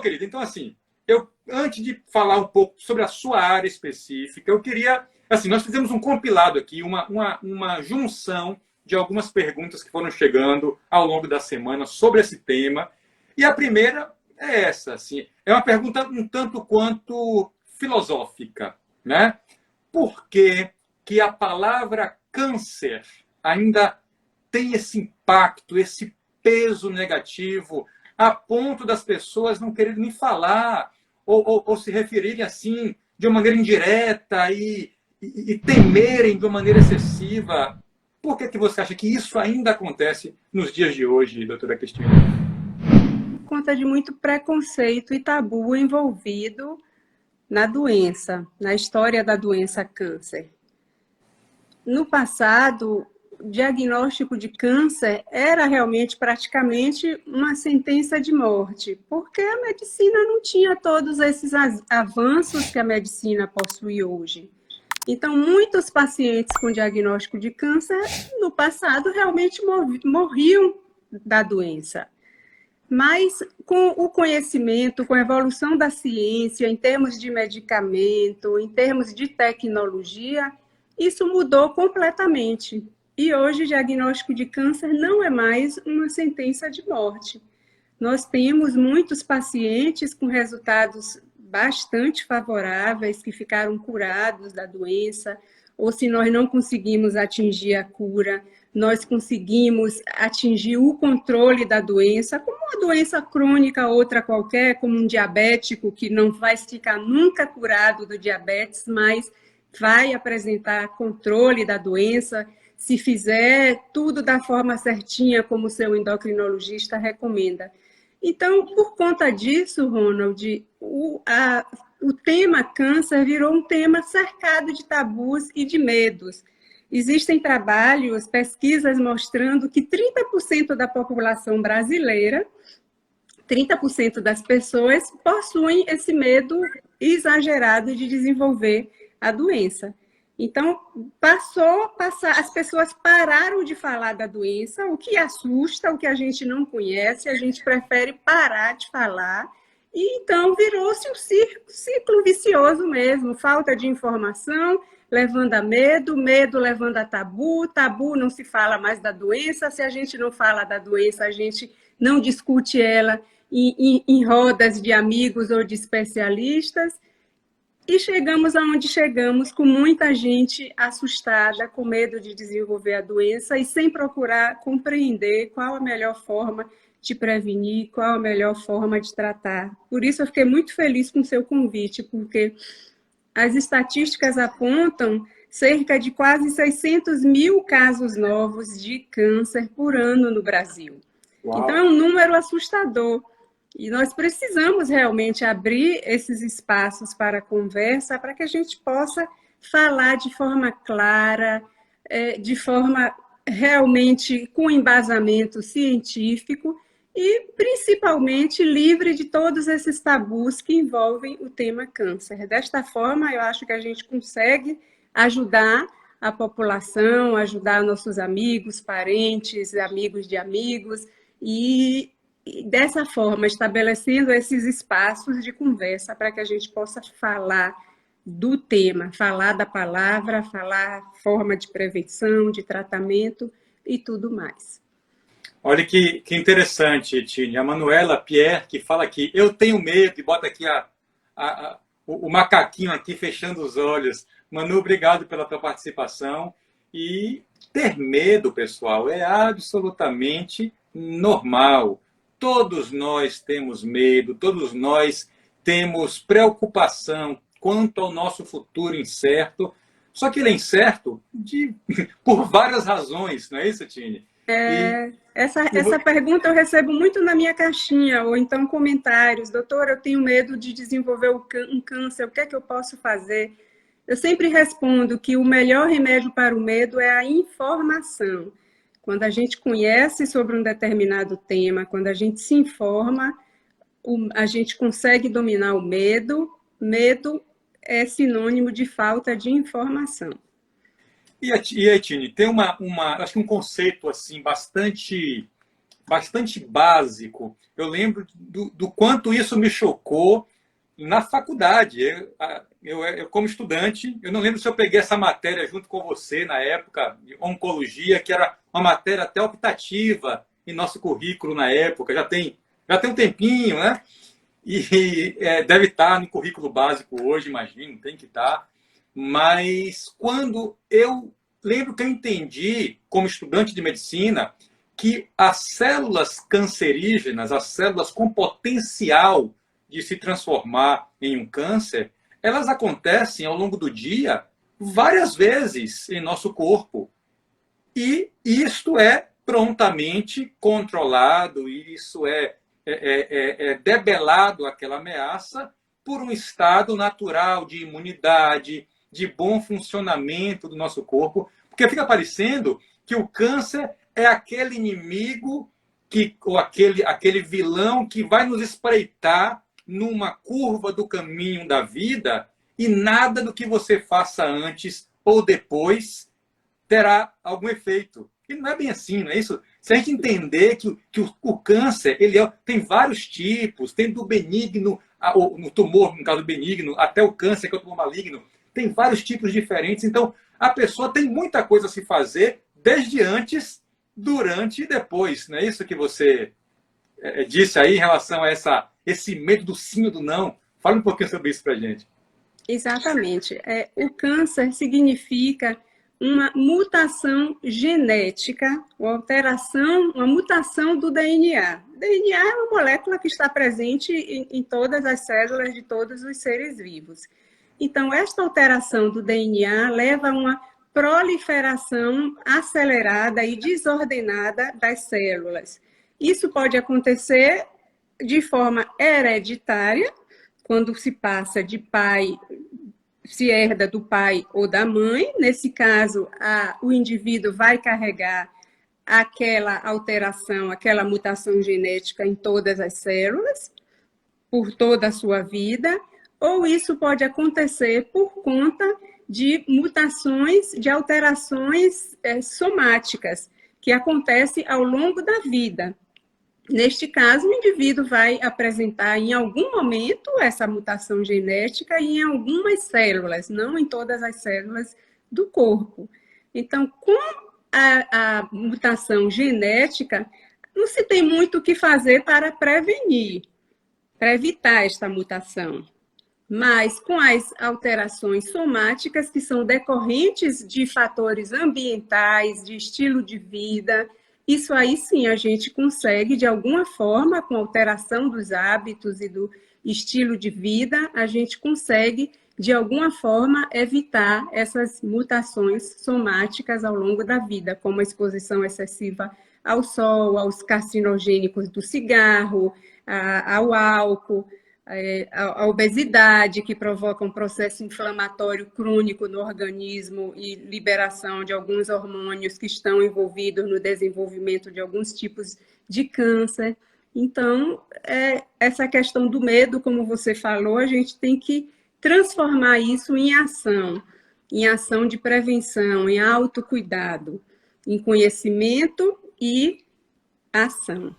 querido, então, assim, antes de falar um pouco sobre a sua área específica, eu queria... Assim, nós fizemos um compilado aqui, uma junção de algumas perguntas que foram chegando ao longo da semana sobre esse tema. E a primeira é essa, assim, é uma pergunta um tanto quanto filosófica, né? Por que a palavra câncer ainda tem esse impacto, esse peso negativo, a ponto das pessoas não quererem nem falar ou se referirem assim de uma maneira indireta e temerem de uma maneira excessiva? Por que você acha que isso ainda acontece nos dias de hoje, doutora Cristina? Por conta de muito preconceito e tabu envolvido na doença, na história da doença câncer. No passado, o diagnóstico de câncer era realmente praticamente uma sentença de morte, porque a medicina não tinha todos esses avanços que a medicina possui hoje. Então, muitos pacientes com diagnóstico de câncer, no passado, realmente morriam da doença. Mas, com o conhecimento, com a evolução da ciência, em termos de medicamento, em termos de tecnologia, isso mudou completamente. E hoje, o diagnóstico de câncer não é mais uma sentença de morte. Nós temos muitos pacientes com resultados bastante favoráveis, que ficaram curados da doença, ou se nós não conseguimos atingir a cura, nós conseguimos atingir o controle da doença, como uma doença crônica, outra qualquer, como um diabético, que não vai ficar nunca curado do diabetes, mas vai apresentar controle da doença, se fizer tudo da forma certinha, como o seu endocrinologista recomenda. Então, por conta disso, Ronald, o tema câncer virou um tema cercado de tabus e de medos. Existem trabalhos, pesquisas mostrando que 30% da população brasileira, 30% das pessoas possuem esse medo exagerado de desenvolver a doença. Então, as pessoas pararam de falar da doença, o que assusta, o que a gente não conhece, a gente prefere parar de falar, e então virou-se um ciclo vicioso mesmo, falta de informação, levando a medo, medo levando a tabu, tabu não se fala mais da doença, se a gente não fala da doença, a gente não discute ela em rodas de amigos ou de especialistas, e chegamos aonde chegamos, com muita gente assustada, com medo de desenvolver a doença e sem procurar compreender qual a melhor forma de prevenir, qual a melhor forma de tratar. Por isso eu fiquei muito feliz com o seu convite, porque as estatísticas apontam cerca de quase 600 mil casos novos de câncer por ano no Brasil. Uau. Então é um número assustador. E nós precisamos realmente abrir esses espaços para conversa, para que a gente possa falar de forma clara, de forma realmente com embasamento científico e, principalmente, livre de todos esses tabus que envolvem o tema câncer. Desta forma, eu acho que a gente consegue ajudar a população, ajudar nossos amigos, parentes, amigos de amigos, e dessa forma, estabelecendo esses espaços de conversa para que a gente possa falar do tema, falar da palavra, falar forma de prevenção, de tratamento e tudo mais. Olha que interessante, Tine. A Manuela Pierre, que fala aqui, eu tenho medo, e bota aqui o macaquinho aqui fechando os olhos. Manu, obrigado pela tua participação. E ter medo, pessoal, é absolutamente normal. Todos nós temos medo, todos nós temos preocupação quanto ao nosso futuro incerto. Só que ele é incerto por várias razões, não é isso, Tine? Essa pergunta eu recebo muito na minha caixinha, ou então comentários. Doutor, eu tenho medo de desenvolver um câncer, o que é que eu posso fazer? Eu sempre respondo que o melhor remédio para o medo é a informação. Quando a gente conhece sobre um determinado tema, quando a gente se informa, a gente consegue dominar o medo. Medo é sinônimo de falta de informação. E aí, Tine, tem acho que um conceito assim bastante bastante básico. Eu lembro do quanto isso me chocou na faculdade. Eu, como estudante, eu não lembro se eu peguei essa matéria junto com você na época, de oncologia, que era uma matéria até optativa em nosso currículo na época. Já tem um tempinho, né? E deve estar no currículo básico hoje, imagino, tem que estar. Mas quando eu lembro que eu entendi, como estudante de medicina, que as células cancerígenas, as células com potencial de se transformar em um câncer, elas acontecem ao longo do dia várias vezes em nosso corpo. E isto é prontamente controlado, isso é debelado aquela ameaça por um estado natural de imunidade, de bom funcionamento do nosso corpo, porque fica parecendo que o câncer é aquele inimigo ou aquele vilão que vai nos espreitar numa curva do caminho da vida e nada do que você faça antes ou depois terá algum efeito. E não é bem assim, não é isso? Se a gente entender que o câncer tem vários tipos, tem do benigno, no tumor, no caso benigno, até o câncer, que é o tumor maligno, tem vários tipos diferentes. Então, a pessoa tem muita coisa a se fazer desde antes, durante e depois. Não é isso que você disse aí em relação a esse medo do sim ou do não? Fala um pouquinho sobre isso para a gente. Exatamente. O câncer significa uma mutação genética, uma mutação do DNA. DNA é uma molécula que está presente em todas as células de todos os seres vivos. Então, esta alteração do DNA leva a uma proliferação acelerada e desordenada das células. Isso pode acontecer de forma hereditária, quando se passa de pai, se herda do pai ou da mãe. Nesse caso, o indivíduo vai carregar aquela alteração, aquela mutação genética em todas as células, por toda a sua vida, ou isso pode acontecer por conta de mutações, de alterações somáticas, que acontecem ao longo da vida. Neste caso, o indivíduo vai apresentar em algum momento essa mutação genética em algumas células, não em todas as células do corpo. Então, com a mutação genética, não se tem muito o que fazer para prevenir, para evitar esta mutação. Mas com as alterações somáticas, que são decorrentes de fatores ambientais, de estilo de vida, isso aí sim a gente consegue, de alguma forma, com alteração dos hábitos e do estilo de vida, a gente consegue, de alguma forma, evitar essas mutações somáticas ao longo da vida, como a exposição excessiva ao sol, aos carcinogênicos do cigarro, ao álcool, a obesidade, que provoca um processo inflamatório crônico no organismo e liberação de alguns hormônios que estão envolvidos no desenvolvimento de alguns tipos de câncer. Então, essa questão do medo, como você falou, a gente tem que transformar isso em ação de prevenção, em autocuidado, em conhecimento e ação.